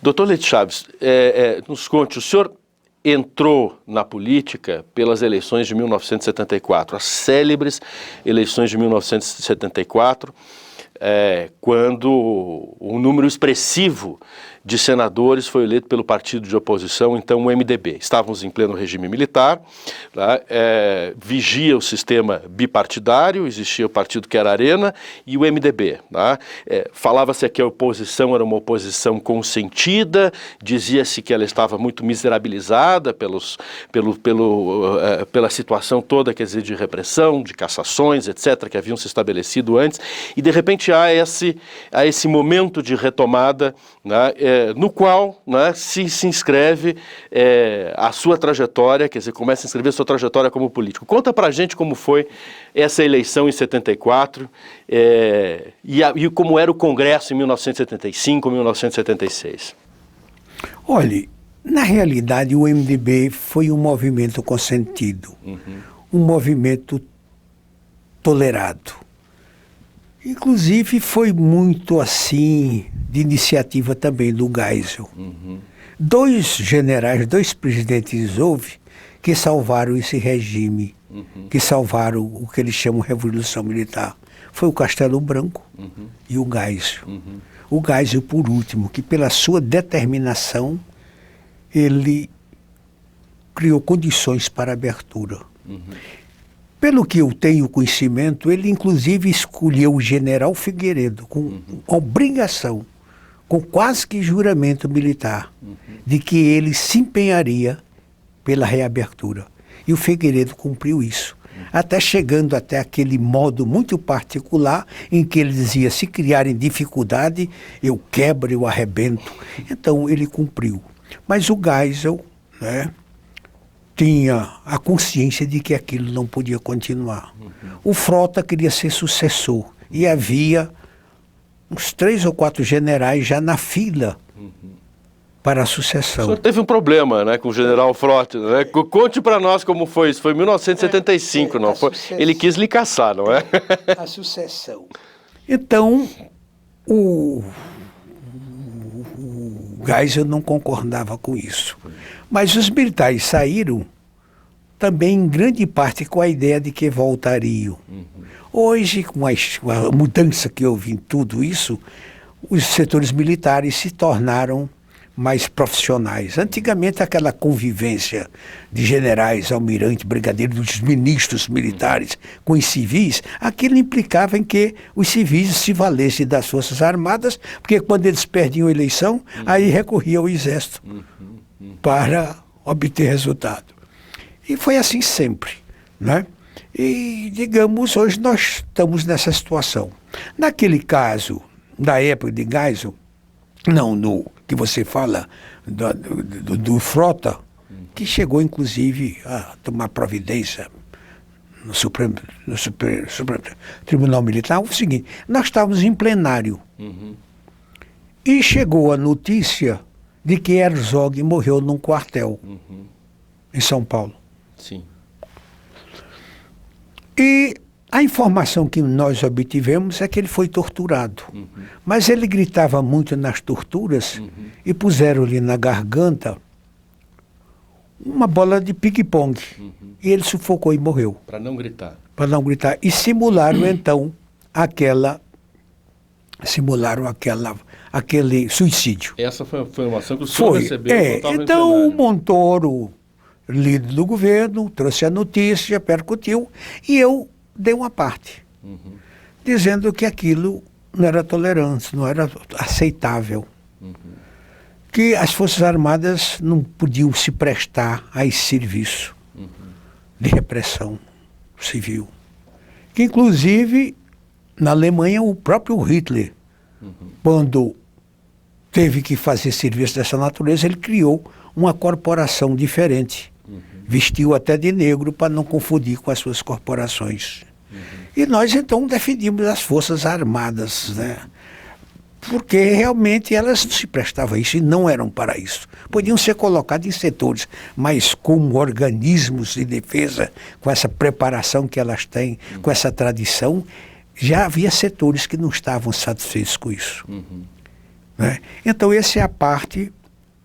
Doutor Leite Chaves, nos conte, o senhor entrou na política pelas eleições de 1974, as célebres eleições de 1974, quando um número expressivo de senadores foi eleito pelo partido de oposição, então o MDB. Estávamos em pleno regime militar, tá? Vigia o sistema bipartidário, existia o partido que era Arena e o MDB. Tá? Falava-se que a oposição era uma oposição consentida, dizia-se que ela estava muito miserabilizada pela situação toda, quer dizer, de repressão, de cassações, etc., que haviam se estabelecido antes, e de repente há esse momento de retomada, né, no qual, né, se inscreve a sua trajetória, quer dizer, começa a inscrever a sua trajetória como político. Conta pra gente como foi essa eleição em 74 e como era o Congresso em 1975, 1976. Olhe, na realidade o MDB foi um movimento consentido, um movimento tolerado. Inclusive foi muito assim, de iniciativa também do Geisel. Dois generais, dois presidentes houve que salvaram esse regime, que salvaram o que eles chamam de Revolução Militar. Foi o Castelo Branco e o Geisel. O Geisel, por último, que pela sua determinação, ele criou condições para a abertura. Pelo que eu tenho conhecimento, ele inclusive escolheu o general Figueiredo com obrigação, com quase que juramento militar, de que ele se empenharia pela reabertura. E o Figueiredo cumpriu isso, até chegando até aquele modo muito particular em que ele dizia, se criarem dificuldade, eu quebro, eu arrebento. Então ele cumpriu. Mas o Geisel, né, tinha a consciência de que aquilo não podia continuar. O Frota queria ser sucessor e havia uns 3 ou 4 generais já na fila para a sucessão. O senhor teve um problema, né, com o general Frota, né? Conte para nós como foi isso. Foi em 1975, não foi? Ele quis lhe caçar, não é? A sucessão. Então, o Geisel não concordava com isso. Mas os militares saíram também em grande parte com a ideia de que voltariam. Hoje, com a mudança que houve em tudo isso, os setores militares se tornaram mais profissionais. Antigamente, aquela convivência de generais, almirantes, brigadeiros, dos ministros militares com os civis, aquilo implicava em que os civis se valessem das Forças Armadas, porque quando eles perdiam a eleição, aí recorria ao Exército para obter resultado. E foi assim sempre, né? E, digamos, hoje nós estamos nessa situação. Naquele caso, da época de Geisel, não no que você fala do Frota, que chegou inclusive a tomar providência no Supremo Tribunal Militar, foi o seguinte, nós estávamos em plenário e chegou a notícia de que Herzog morreu num quartel em São Paulo. Sim. E a informação que nós obtivemos é que ele foi torturado. Mas ele gritava muito nas torturas e puseram-lhe na garganta uma bola de ping-pong. E ele sufocou e morreu. Para não gritar. Para não gritar. E simularam então aquele suicídio. Essa foi a informação que o senhor recebeu. Então o Montoro, líder do governo, trouxe a notícia, percutiu, e eu dei uma parte, dizendo que aquilo não era tolerante, não era aceitável, que as Forças Armadas não podiam se prestar a esse serviço de repressão civil. Que, inclusive, na Alemanha, o próprio Hitler, quando teve que fazer serviço dessa natureza, ele criou uma corporação diferente. Vestiu até de negro para não confundir com as suas corporações. E nós, então, defendimos as Forças Armadas, né? Porque realmente elas não se prestavam a isso e não eram para isso. Podiam ser colocadas em setores, mas como organismos de defesa, com essa preparação que elas têm, com essa tradição, já havia setores que não estavam satisfeitos com isso. Né? Então, essa é a parte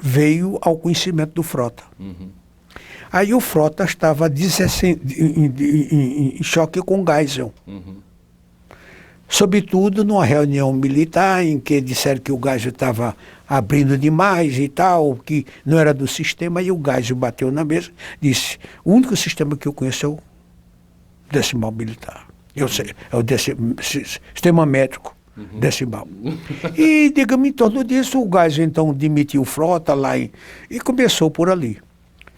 veio ao conhecimento do Frota. Aí o Frota estava em choque com Geisel. Sobretudo numa reunião militar em que disseram que o Geisel estava abrindo demais e tal, que não era do sistema, e o Geisel bateu na mesa e disse: o único sistema que eu conheço é o decimal militar. Eu sei, é o sistema métrico decimal. E, digamos, em torno disso, o Geisel então demitiu o Frota lá e começou por ali.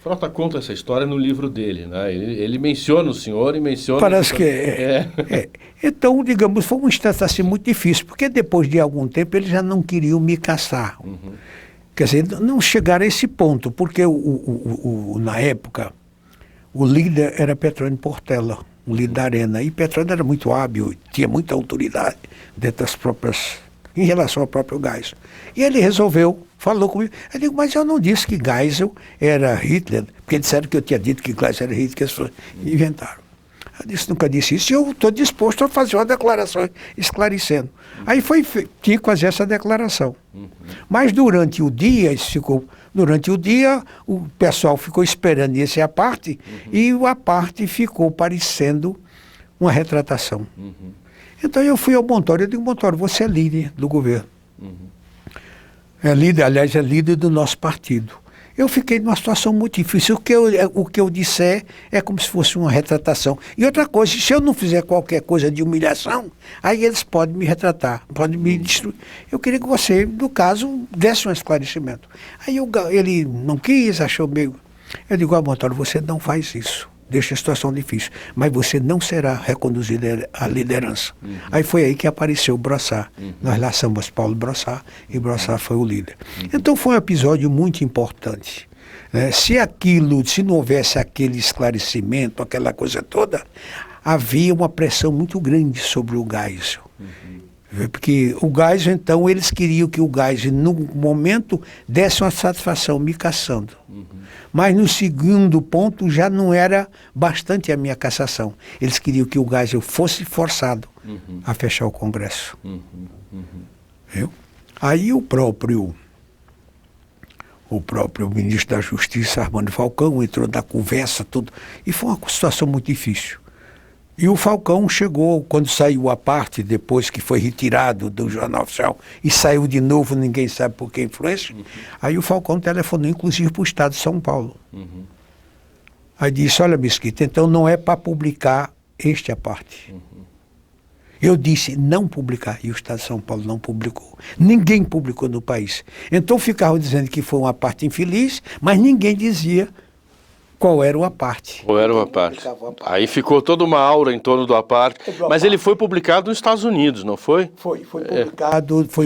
Frota conta essa história no livro dele, né? Ele menciona o senhor e menciona... Parece que Então, digamos, foi um instante assim muito difícil, porque depois de algum tempo eles já não queriam me caçar. Quer dizer, não chegaram a esse ponto, porque na época o líder era Petrônio Portela, o líder da Arena, e Petrônio era muito hábil, tinha muita autoridade dentro das próprias... em relação ao próprio Geisel. E ele resolveu, falou comigo. Eu digo, mas eu não disse que Geisel era Hitler, porque disseram que eu tinha dito que Geisel era Hitler, que eles inventaram. Eu disse, nunca disse isso, e eu estou disposto a fazer uma declaração esclarecendo. Aí tinha que fazer essa declaração. Mas durante o dia, o pessoal ficou esperando esse à parte, e o à parte ficou parecendo uma retratação. Então eu fui ao Montoro, eu digo, Montoro, você é líder do governo. É líder, aliás, é líder do nosso partido. Eu fiquei numa situação muito difícil. O que eu disser é como se fosse uma retratação. E outra coisa, se eu não fizer qualquer coisa de humilhação, aí eles podem me retratar, podem me destruir. Eu queria que você, no caso, desse um esclarecimento. Aí ele não quis, achou meio... Eu digo, Montoro, você não faz isso. Deixa a situação difícil, mas você não será reconduzido à liderança. Aí foi aí que apareceu o Brossard. Nós laçamos Paulo Brossard e Brossard foi o líder. Então foi um episódio muito importante. Se não houvesse aquele esclarecimento, aquela coisa toda, havia uma pressão muito grande sobre o Geisel. Porque o Geisel, então, eles queriam que o Geisel, no momento, desse uma satisfação, me caçando. Mas no segundo ponto já não era bastante a minha cassação. Eles queriam que o Geisel fosse forçado a fechar o Congresso. Viu? Aí o próprio ministro da Justiça, Armando Falcão, entrou na conversa, tudo, e foi uma situação muito difícil. E o Falcão chegou, quando saiu a parte, depois que foi retirado do Jornal Oficial, e saiu de novo, ninguém sabe por que influência, aí o Falcão telefonou, inclusive, para o Estado de São Paulo. Aí disse, olha, Mesquita, então não é para publicar a parte. Eu disse, não publicar, e o Estado de São Paulo não publicou. Ninguém publicou no país. Então ficavam dizendo que foi uma parte infeliz, mas ninguém dizia qual era o aparte. Qual era o aparte. Aí ficou toda uma aura em torno do aparte. Mas ele foi publicado nos Estados Unidos, não foi? Foi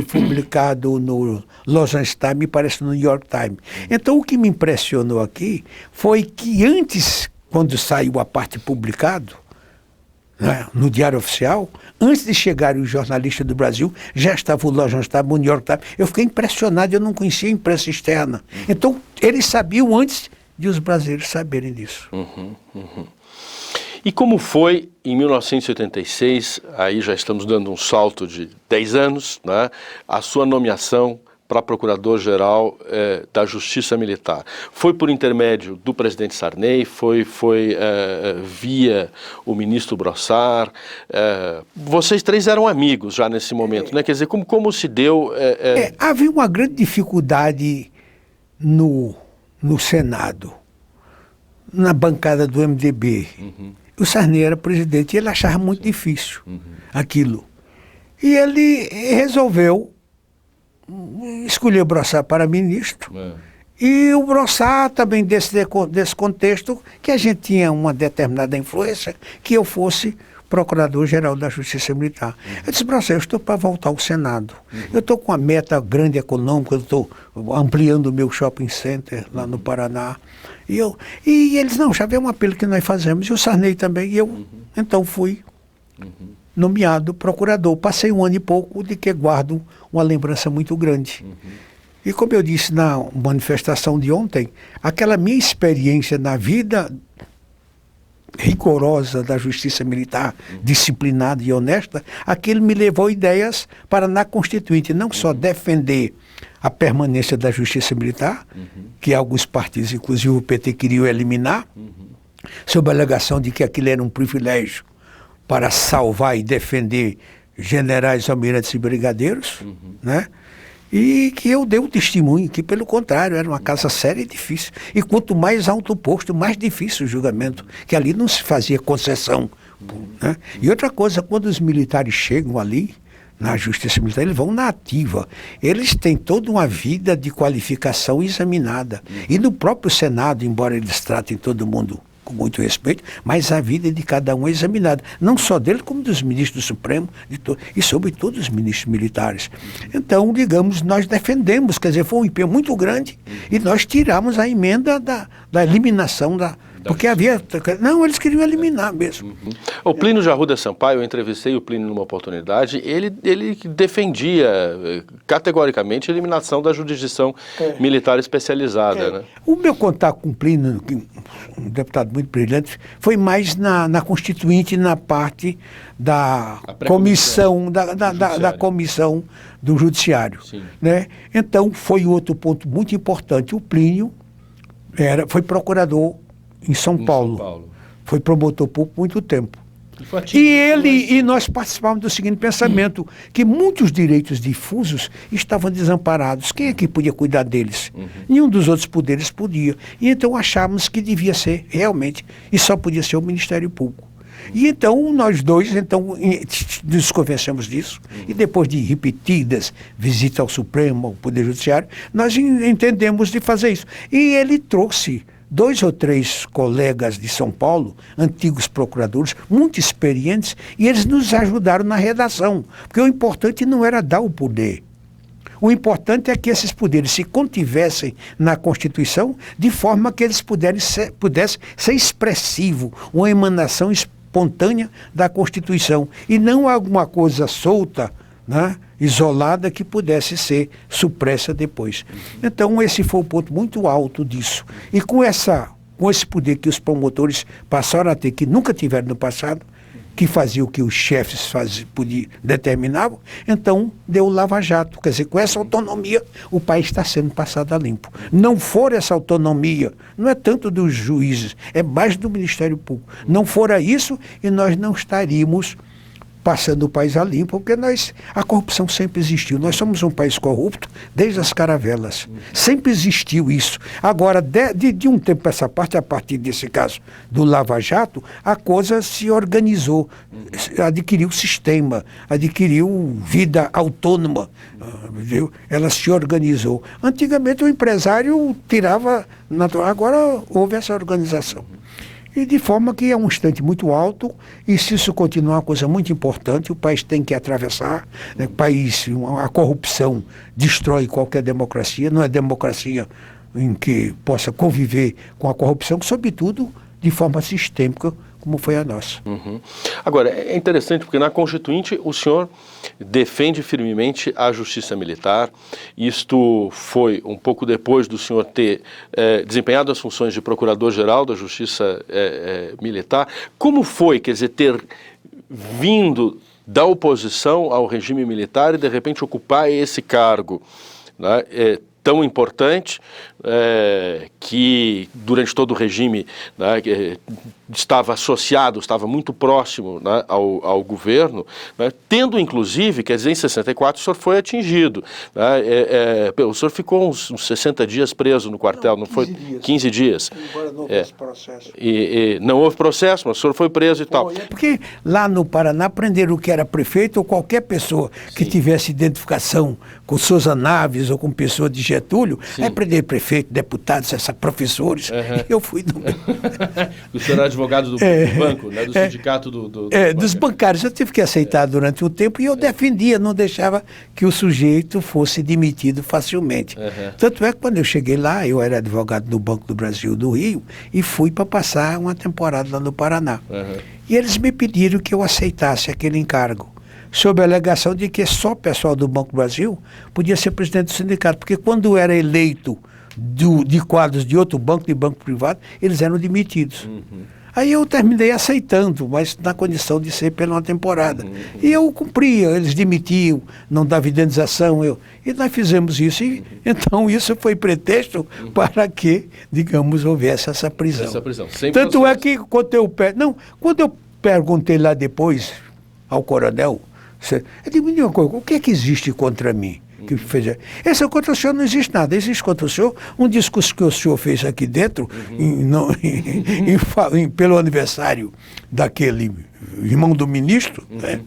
publicado no Los Angeles Times e parece no New York Times. Então o que me impressionou aqui foi que antes, quando saiu o aparte publicado, né, no Diário Oficial, antes de chegarem os jornalistas do Brasil, já estava o Los Angeles Times, o New York Times. Eu fiquei impressionado, eu não conhecia a imprensa externa. Então eles sabiam antes de os brasileiros saberem disso. E como foi em 1986, aí já estamos dando um salto de 10 anos, né, a sua nomeação para Procurador-Geral da Justiça Militar? Foi por intermédio do presidente Sarney? Foi via o ministro Brossard? Vocês três eram amigos já nesse momento, né? Quer dizer, como se deu... Havia uma grande dificuldade no Senado, na bancada do MDB. O Sarney era presidente e ele achava muito difícil aquilo. E ele resolveu escolher o Brossard para ministro. E o Brossard também desse contexto, que a gente tinha uma determinada influência, que eu fosse Procurador-Geral da Justiça Militar. Eu disse, Brossard, eu estou para voltar ao Senado. Eu estou com uma meta grande econômica, eu estou ampliando o meu shopping center lá no Paraná. E eles, não, já vê um apelo que nós fazemos. E o Sarney também. E eu, então, fui nomeado procurador. Passei 1 ano e pouco, de que guardo uma lembrança muito grande. E como eu disse na manifestação de ontem, aquela minha experiência na vida rigorosa da justiça militar, disciplinada e honesta, aquilo me levou ideias para, na Constituinte, não só defender a permanência da justiça militar, que alguns partidos, inclusive o PT, queriam eliminar, sob a alegação de que aquilo era um privilégio para salvar e defender generais, almirantes e brigadeiros, né? E que eu dei o testemunho que, pelo contrário, era uma casa séria e difícil. E quanto mais alto o posto, mais difícil o julgamento, que ali não se fazia concessão, né? E outra coisa, quando os militares chegam ali, na justiça militar, eles vão na ativa. Eles têm toda uma vida de qualificação examinada. E no próprio Senado, embora eles tratem todo mundo com muito respeito, mas a vida de cada um é examinada. Não só dele, como dos ministros do Supremo, e sobretudo os ministros militares. Então, digamos, nós defendemos, quer dizer, foi um empenho muito grande, e nós tiramos a emenda da eliminação porque havia... Não, eles queriam eliminar mesmo. O Plínio de Arruda Sampaio, eu entrevistei o Plínio numa oportunidade, ele defendia categoricamente a eliminação da jurisdição militar especializada. Né? O meu contato com o Plínio, um deputado muito brilhante, foi mais na Constituinte, na parte da comissão, da comissão do Judiciário. Né? Então, foi outro ponto muito importante. O Plínio foi procurador em São Paulo. Foi promotor público por muito tempo. E nós participávamos do seguinte pensamento, que muitos direitos difusos estavam desamparados. Quem é que podia cuidar deles? Nenhum dos outros poderes podia. E então achávamos que devia ser realmente, e só podia ser o Ministério Público. E então nós dois nos convencemos disso, e depois de repetidas visitas ao Supremo, ao Poder Judiciário, nós entendemos de fazer isso. E ele trouxe 2 ou 3 colegas de São Paulo, antigos procuradores, muito experientes, e eles nos ajudaram na redação, porque o importante não era dar o poder. O importante é que esses poderes se contivessem na Constituição, de forma que eles pudessem ser expressivo, uma emanação espontânea da Constituição, e não alguma coisa solta, né, isolada, que pudesse ser supressa depois. Então esse foi o ponto muito alto disso. E com esse poder que os promotores passaram a ter, que nunca tiveram no passado, que fazia o que os chefes determinavam, então deu o Lava Jato. Quer dizer, com essa autonomia, o país está sendo passado a limpo. Não for essa autonomia, não é tanto dos juízes, é mais do Ministério Público. Não fora isso, e nós não estaríamos passando o país a limpo, porque a corrupção sempre existiu. Nós somos um país corrupto desde as caravelas. Sempre existiu isso. Agora, de um tempo para essa parte, a partir desse caso do Lava Jato, a coisa se organizou, adquiriu sistema, adquiriu vida autônoma, viu? Ela se organizou. Antigamente o empresário tirava, agora houve essa organização. E de forma que é um instante muito alto, e se isso continuar uma coisa muito importante, o país tem que atravessar, né? A corrupção destrói qualquer democracia, não é democracia em que possa conviver com a corrupção, sobretudo de forma sistêmica, como foi a nossa. Agora, é interessante porque na Constituinte o senhor defende firmemente a justiça militar. Isto foi um pouco depois do senhor ter desempenhado as funções de procurador-geral da justiça militar. Como foi, quer dizer, ter vindo da oposição ao regime militar e de repente ocupar esse cargo, né, tão importante, que durante todo o regime, né, estava associado, estava muito próximo, né, ao governo, né, tendo inclusive, quer dizer, em 64 o senhor foi atingido, né, o senhor ficou uns 60 dias preso no quartel, não foi? 15 dias. Embora não houvesse processo. E não houve processo, mas o senhor foi preso e tal. Porque lá no Paraná prenderam o que era prefeito ou qualquer pessoa que tivesse identificação com Souza Naves ou com pessoa de Getúlio, é prender prefeito, deputados, professores. Eu fui do... O senhor era advogado do banco, né, do sindicato dos bancários. Eu tive que aceitar durante um tempo, e eu defendia, não deixava que o sujeito fosse demitido facilmente. Tanto é que quando eu cheguei lá, eu era advogado do Banco do Brasil do Rio, e fui para passar uma temporada lá no Paraná. E eles me pediram que eu aceitasse aquele encargo, sob a alegação de que só o pessoal do Banco do Brasil podia ser presidente do sindicato, porque quando era eleito de quadros de outro banco, de banco privado, eles eram demitidos. Aí eu terminei aceitando, mas na condição de ser pela uma temporada. E eu cumpria, eles demitiam, não dava indenização, e nós fizemos isso. E, então isso foi pretexto para que, digamos, houvesse essa prisão. Essa prisão. Sem Tanto processo. é que quando eu perguntei lá depois ao coronel, eu digo, me diga uma coisa, o que é que existe contra mim? Que fez, essa contra o senhor não existe nada, existe contra o senhor um discurso que o senhor fez aqui dentro, pelo aniversário daquele irmão do ministro, né?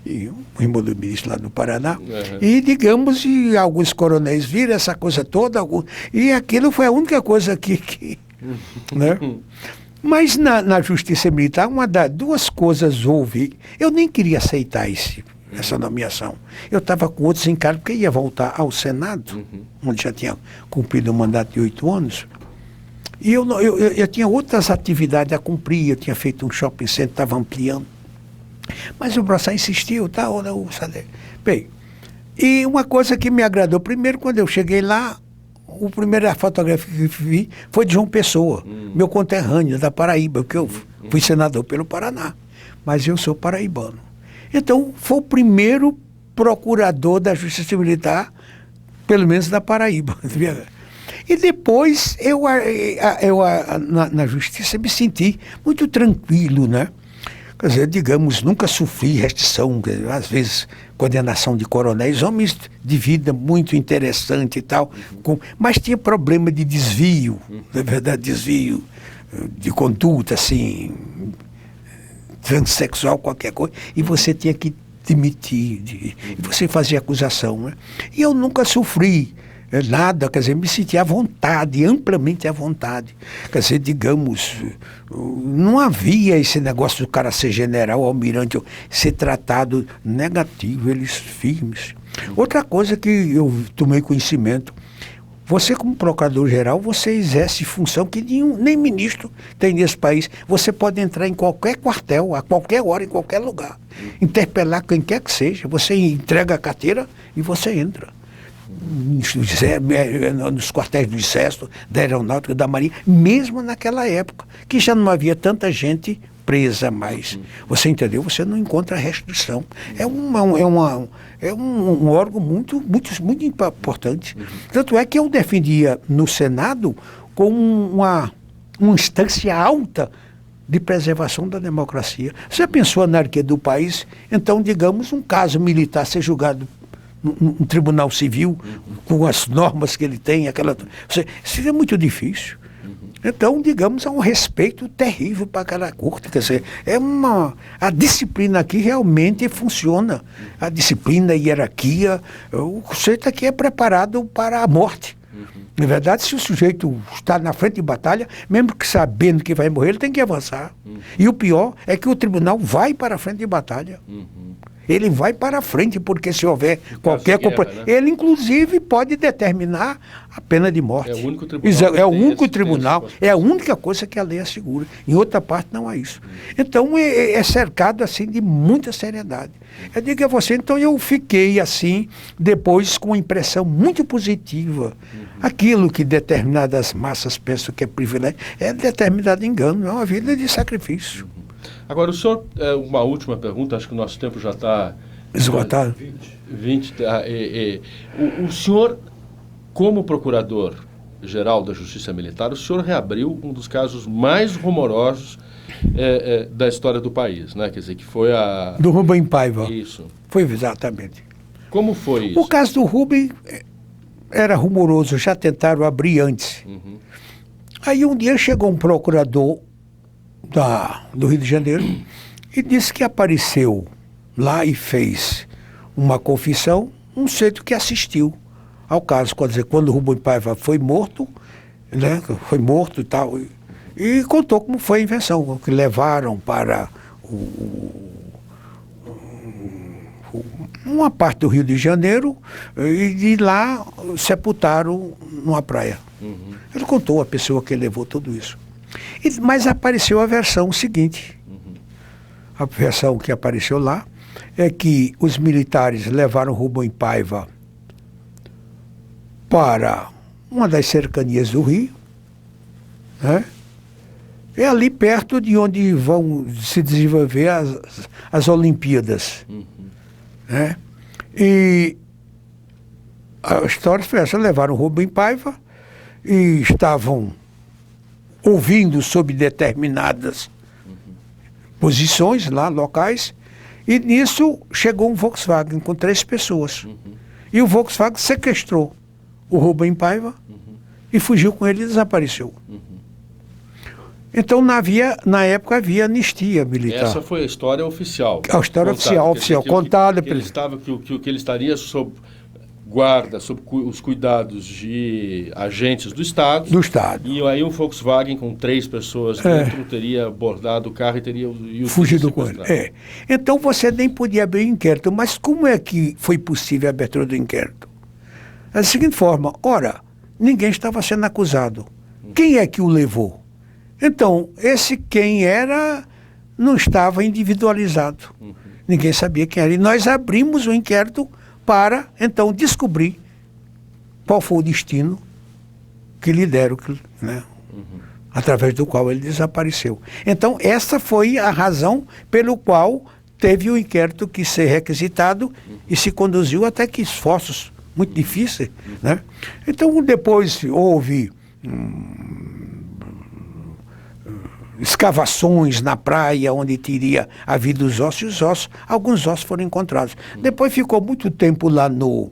E o irmão do ministro lá do Paraná, e digamos, e alguns coronéis viram essa coisa toda, e aquilo foi a única coisa que né? Mas na justiça militar, duas coisas houve, eu nem queria aceitar essa nomeação. Eu estava com outros encargos, porque ia voltar ao Senado, onde já tinha cumprido um mandato de 8 anos. E eu tinha outras atividades a cumprir, eu tinha feito um shopping center, estava ampliando. Mas o Brossard insistiu, bem, e uma coisa que me agradou, primeiro, quando eu cheguei lá, a primeira fotografia que vi foi de João Pessoa, meu conterrâneo da Paraíba, porque eu fui senador pelo Paraná, mas eu sou paraibano. Então, foi o primeiro procurador da Justiça Militar, pelo menos da Paraíba. E depois, na Justiça, me senti muito tranquilo, né? Quer dizer, digamos, nunca sofri restrição, às vezes, condenação de coronéis, homens de vida muito interessante e tal, mas tinha problema de desvio, na verdade, desvio de conduta, assim, transexual, qualquer coisa, e você tinha que demitir, e você fazia acusação, né? E eu nunca sofri nada, quer dizer, me senti à vontade, amplamente à vontade. Quer dizer, digamos, não havia esse negócio do cara ser general, almirante, ser tratado negativo, eles firmes. Outra coisa que eu tomei conhecimento, você como procurador-geral, você exerce função que nem ministro tem nesse país. Você pode entrar em qualquer quartel, a qualquer hora, em qualquer lugar. Interpelar quem quer que seja. Você entrega a carteira e você entra. Nos quartéis do Exército, da Aeronáutica, da Marinha, mesmo naquela época, que já não havia tanta gente presa mais. Você entendeu? Você não encontra restrição. É um órgão muito importante. Tanto é que eu defendia no Senado como uma instância alta de preservação da democracia. Você pensou na anarquia do país? Então, digamos, um caso militar ser julgado um tribunal civil, com as normas que ele tem, seria muito difícil. Então, digamos, há um respeito terrível para aquela corte. Quer dizer, a disciplina aqui realmente funciona. A disciplina, a hierarquia, o sujeito aqui é preparado para a morte. Na verdade, se o sujeito está na frente de batalha, mesmo que sabendo que vai morrer, ele tem que avançar. E o pior é que o tribunal vai para a frente de batalha. Ele vai para a frente, porque se houver qualquer... Ele, inclusive, pode determinar a pena de morte. É o único tribunal. É o único tribunal, é a única coisa que a lei assegura. Em outra parte, não há isso. Então, é cercado, assim, de muita seriedade. Eu digo a você, então, eu fiquei, assim, depois com uma impressão muito positiva. Aquilo que determinadas massas pensam que é privilégio, é determinado engano, é uma vida de sacrifício. Agora, o senhor, uma última pergunta, acho que o nosso tempo já está... Esgotado. 20. O senhor, como procurador-geral da Justiça Militar, o senhor reabriu um dos casos mais rumorosos da história do país, né? Quer dizer, que foi a... Do Rubem Paiva. Isso. Foi exatamente. Como foi isso? O caso do Rubem era rumoroso, já tentaram abrir antes. Aí um dia chegou um procurador do Rio de Janeiro e disse que apareceu lá e fez uma confissão, um sujeito que assistiu ao caso. Quer dizer, quando o Rubem Paiva foi morto, né, foi morto e tal, e contou como foi a invenção, que levaram para uma parte do Rio de Janeiro e de lá sepultaram numa praia. Ele contou a pessoa que levou tudo isso. Mas apareceu a versão seguinte. A versão que apareceu lá é que os militares levaram Rubem Paiva para uma das cercanias do Rio, né? É ali perto de onde vão se desenvolver as Olimpíadas. Né? E a história foi essa, levaram o Rubem Paiva e estavam ouvindo sobre determinadas posições lá, locais, e nisso chegou um Volkswagen com 3 pessoas. E o Volkswagen sequestrou o Rubem Paiva e fugiu com ele e desapareceu. Então, na época, havia anistia militar. Essa foi a história oficial. A história oficial, contada. Que ele estaria sob guarda, sob os cuidados de agentes do Estado. Do Estado. E aí um Volkswagen com 3 pessoas dentro teria abordado o carro e teria fugido com ele. Então, você nem podia abrir o inquérito. Mas como é que foi possível a abertura do inquérito? Da seguinte forma, ora, ninguém estava sendo acusado. Quem é que o levou? Então, esse quem era não estava individualizado. Ninguém sabia quem era. E nós abrimos o inquérito para, então, descobrir qual foi o destino que lhe deram, né? Através do qual ele desapareceu. Então, essa foi a razão pelo qual teve o inquérito que ser requisitado e se conduziu até que esforços muito difíceis, né? Então, depois houve escavações na praia onde teria havido os ossos, e os ossos, alguns ossos foram encontrados. Depois ficou muito tempo lá no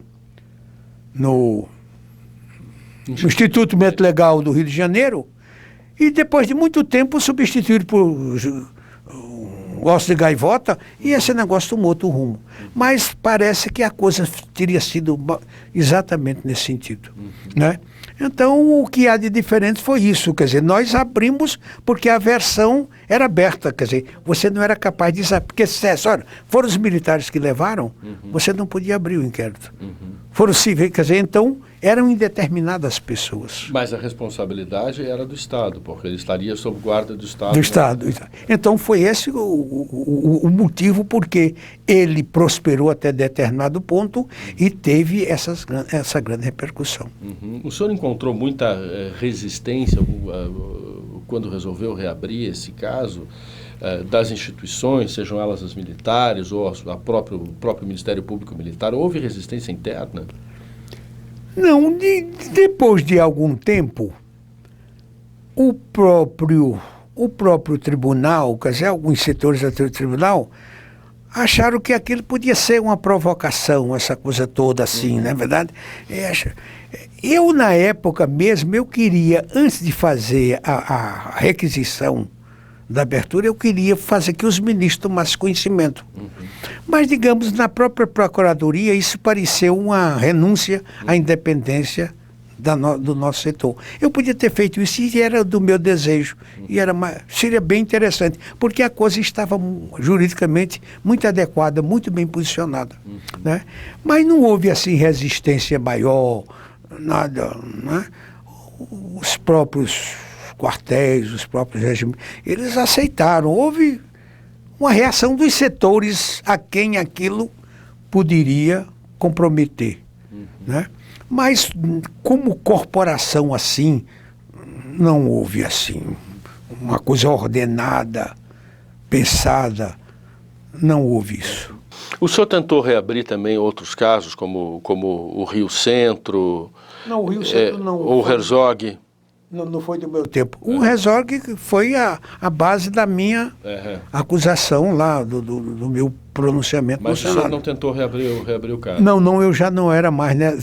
Instituto Médico Legal do Rio de Janeiro, e depois de muito tempo substituído por osso de gaivota, e esse negócio tomou outro rumo. Mas parece que a coisa teria sido exatamente nesse sentido, né? Então, o que há de diferente foi isso, quer dizer, nós abrimos porque a versão era aberta, quer dizer, você não era capaz de saber, porque se dissesse, olha, foram os militares que levaram, você não podia abrir o inquérito. Foram civis, quer dizer, então, eram indeterminadas pessoas. Mas a responsabilidade era do Estado, porque ele estaria sob guarda do Estado. Do Estado. Então, foi esse o motivo porque ele prosperou até determinado ponto e teve essa grande repercussão. O senhor encontrou muita resistência quando resolveu reabrir esse caso das instituições, sejam elas as militares ou o próprio Ministério Público Militar? Houve resistência interna? Não, depois de algum tempo, o próprio tribunal, quer dizer, alguns setores do tribunal, acharam que aquilo podia ser uma provocação, essa coisa toda assim, não é verdade? Eu, na época mesmo, eu queria, antes de fazer a requisição da abertura, eu queria fazer que os ministros tomassem conhecimento. Mas, digamos, na própria Procuradoria, isso pareceu uma renúncia à independência do nosso setor. Eu podia ter feito isso e era do meu desejo. E seria bem interessante, porque a coisa estava juridicamente muito adequada, muito bem posicionada. Né? Mas não houve, assim, resistência maior, nada. Né? Os próprios quartéis, os próprios regimes, eles aceitaram. Houve uma reação dos setores a quem aquilo poderia comprometer. Né? Mas, como corporação assim, não houve assim uma coisa ordenada, pensada, não houve isso. O senhor tentou reabrir também outros casos, como o Rio Centro? Não, o Rio Centro não. Ou o Herzog? Não foi do meu tempo. O Herzog foi a base da minha acusação lá, do meu pronunciamento. Mas o senhor não tentou reabrir o caso? Não, eu já não era mais, né?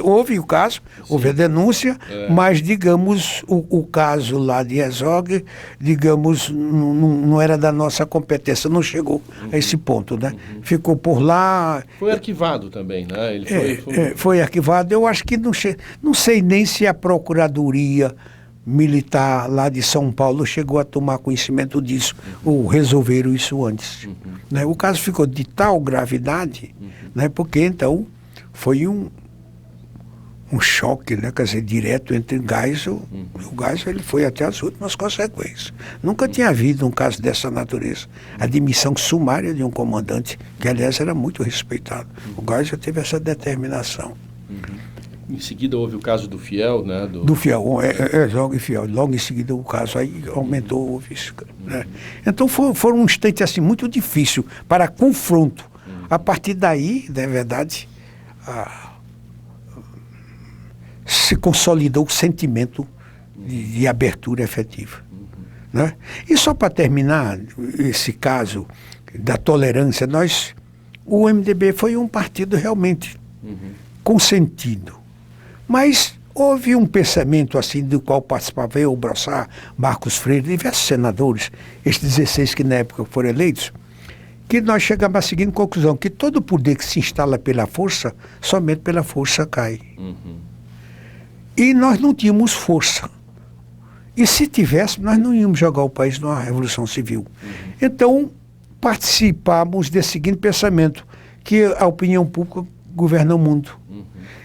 Houve o caso, houve a denúncia, mas, digamos, o caso lá de Herzog, digamos, não era da nossa competência, não chegou a esse ponto, né? Ficou por lá. Foi arquivado também, né? Foi arquivado. Eu acho que não sei nem se a Procuradoria Militar lá de São Paulo chegou a tomar conhecimento disso, ou resolveram isso antes. Né? O caso ficou de tal gravidade, né? Porque então foi um choque, né? Quer dizer, direto entre Geisel. O Geisel ele foi até as últimas consequências. Nunca tinha havido um caso dessa natureza. A demissão sumária de um comandante, que aliás era muito respeitado. O Geisel teve essa determinação. Em seguida houve o caso do Fiel, né? Do Fiel, logo em Fiel. Logo em seguida o caso aí aumentou isso, né? Então foram um instante assim muito difícil para confronto. A partir daí, na verdade, se consolidou o sentimento de abertura efetiva, né? E só para terminar esse caso da tolerância, o MDB foi um partido realmente consentido. Mas houve um pensamento assim do qual participava eu, Brossard, Marcos Freire, diversos senadores, estes 16 que na época foram eleitos, que nós chegamos à seguinte conclusão, que todo poder que se instala pela força, somente pela força cai. E nós não tínhamos força. E se tivéssemos, nós não íamos jogar o país numa revolução civil. Então, participamos desse seguinte pensamento, que a opinião pública governa o mundo.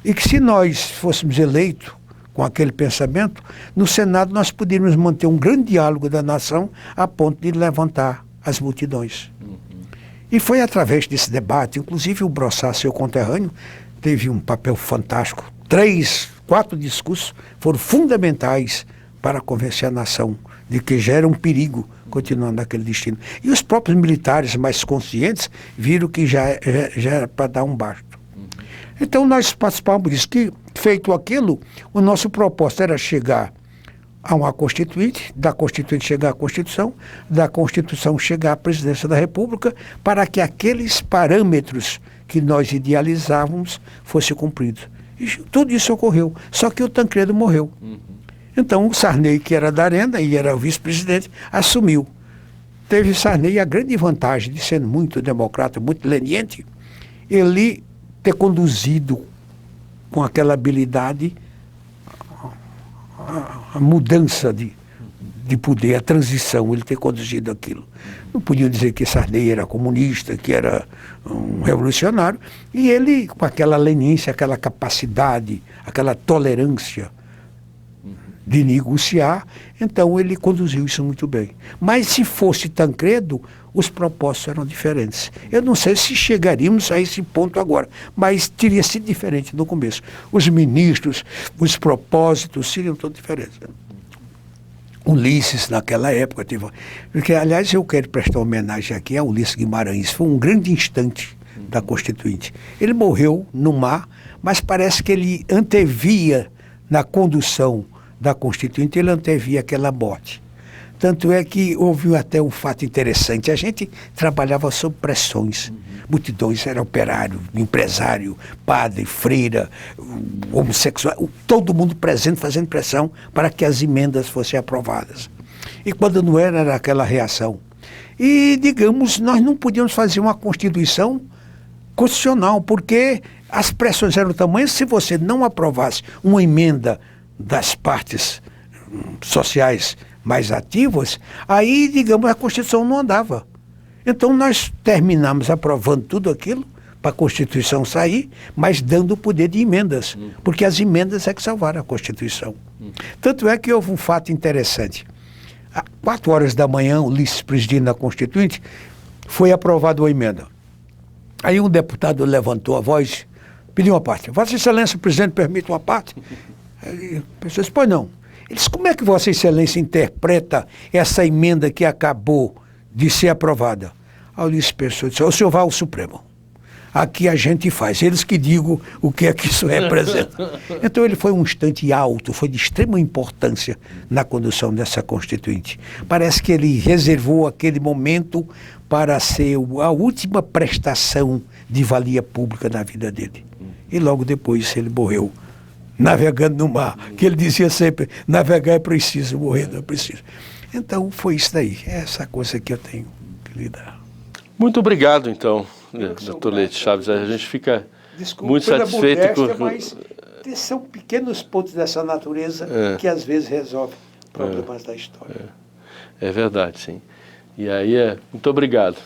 E que se nós fôssemos eleitos com aquele pensamento, no Senado nós poderíamos manter um grande diálogo da nação a ponto de levantar as multidões. E foi através desse debate, inclusive o Brossard, seu conterrâneo, teve um papel fantástico. 3, 4 discursos foram fundamentais para convencer a nação de que já era um perigo continuar naquele destino. E os próprios militares mais conscientes viram que já era para dar um basta. Então nós participávamos disso, que feito aquilo, o nosso propósito era chegar a uma Constituinte, da Constituinte chegar à Constituição, da Constituição chegar à Presidência da República, para que aqueles parâmetros que nós idealizávamos fossem cumpridos. E tudo isso ocorreu, só que o Tancredo morreu. Então o Sarney, que era da Arena e era o vice-presidente, assumiu. Teve Sarney a grande vantagem de ser muito democrata, muito leniente, ele ter conduzido com aquela habilidade a mudança de poder, a transição, ele ter conduzido aquilo. Não podiam dizer que Sarney era comunista, que era um revolucionário, e ele, com aquela leniência, aquela capacidade, aquela tolerância de negociar, então ele conduziu isso muito bem. Mas se fosse Tancredo, os propósitos eram diferentes. Eu não sei se chegaríamos a esse ponto agora, mas teria sido diferente no começo. Os ministros, os propósitos seriam todos diferentes. Ulisses, naquela época, porque, aliás, eu quero prestar homenagem aqui a Ulisses Guimarães. Foi um grande instante da Constituinte. Ele morreu no mar, mas parece que ele antevia na condução da Constituinte, ele antevia aquela morte. Tanto é que houve até um fato interessante. A gente trabalhava sob pressões. Multidões, era operário, empresário, padre, freira, homossexual, todo mundo presente fazendo pressão para que as emendas fossem aprovadas. E quando não era aquela reação. E, digamos, nós não podíamos fazer uma Constituição constitucional, porque as pressões eram tamanhas, se você não aprovasse uma emenda das partes sociais mais ativas, aí, digamos, a Constituição não andava. Então nós terminamos aprovando tudo aquilo para a Constituição sair, mas dando o poder de emendas, porque as emendas é que salvaram a Constituição. Tanto é que houve um fato interessante. Às 4 horas da manhã, Ulisses, presidente da Constituinte, foi aprovada uma emenda. Aí um deputado levantou a voz, pediu uma parte. Vossa Excelência, o presidente, permite uma parte? Aí, a pessoa disse, pois não. Ele disse, como é que Vossa Excelência interpreta essa emenda que acabou de ser aprovada? Aí o Ulisses pensou, disse, o senhor vai ao Supremo. Aqui a gente faz, eles que digam o que é que isso representa. Então ele foi um instante alto, foi de extrema importância na condução dessa Constituinte. Parece que ele reservou aquele momento para ser a última prestação de valia pública na vida dele. E logo depois ele morreu navegando no mar, que ele dizia sempre, navegar é preciso, morrer não é preciso. Então foi isso daí, essa coisa que eu tenho que lidar. Muito obrigado, então, Dr. Leite Chaves. A gente fica muito satisfeito modéstia, mas são pequenos pontos dessa natureza que às vezes resolvem problemas da história. É verdade, sim. E aí, muito obrigado.